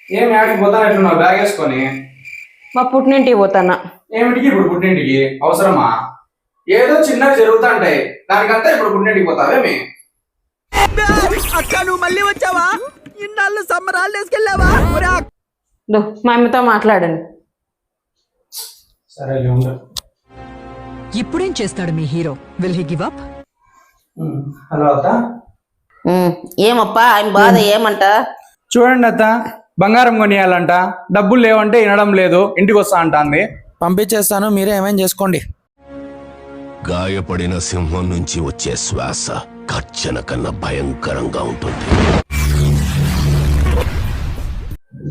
ఏం యాడికి పోతాను ఎట్లున్నావు బ్యాగ్ వేసుకొని? మా పుట్టినింటికి పోతానా. ఏమిటికి ఇప్పుడు పుట్టింటికి అవసరమా? ఏదో చిన్నవి జరుగుతుంటాయి దానికంతా ఇప్పుడు పుట్టింటికి పోతావేమి? అక్క నువ్వు మళ్ళీ వచ్చావా? ఇన్నాళ్ళు సమ్మర్ హాలిడేస్కి వెళ్ళావా? మా అమ్మతో మాట్లాడండి. సరే ఉండు. ఇప్పుడేం చేస్తాడు మీ hero? Will he give up? Hello అత్త. ఏమప్పా ఆయన బాధ ఏమంట? చూడండి అత్త, బంగారం కొనియాలంట, డబ్బులు లేవంటే వినడం లేదు, ఇంటికి వస్తా అంటాంది. పంపించేస్తాను, మీరే ఏమేం చేసుకోండి. గాయపడిన సింహం నుంచి వచ్చే శ్వాస గర్జన కన్నా భయంకరంగా ఉంటుంది.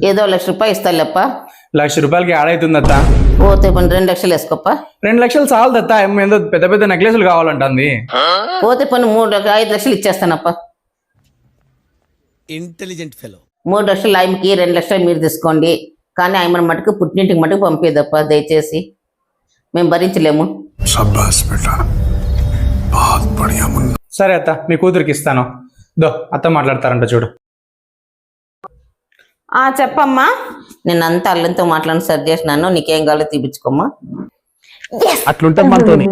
ఏదో 1 లక్ష రూపాయలు ఇస్తాలేప్ప. 1 లక్ష రూపాయలకి ఆడైతుంది అత్త. పోతే 2 లక్షలు వేసుకోప్ప. 2 లక్షలు చాలదు అత్త, ఏదో పెద్ద పెద్ద నెక్లెస్లు కావాలంటుంది. పోతే 5 లక్షలు ఇచ్చేస్తానప్ప. Intelligent fellow. 3 లక్షలు ఆయనకి, 2 లక్షలు మీరు తీసుకోండి. కానీ ఆయన మటుకు పుట్టింటికి మటుకు పంపేదప్ప దయచేసి, మేము భరించలేము. సరే అత్త, మీ కూతురికి ఇస్తాను. అత్త మాట్లాడతారంట చూడు. చెప్పమ్మా. నేను అంతా అల్లంతో మాట్లాడి సరి చేసినాను, నీకేం కావాలో తీపించుకోమ్మా. అట్లుంటే మనతోని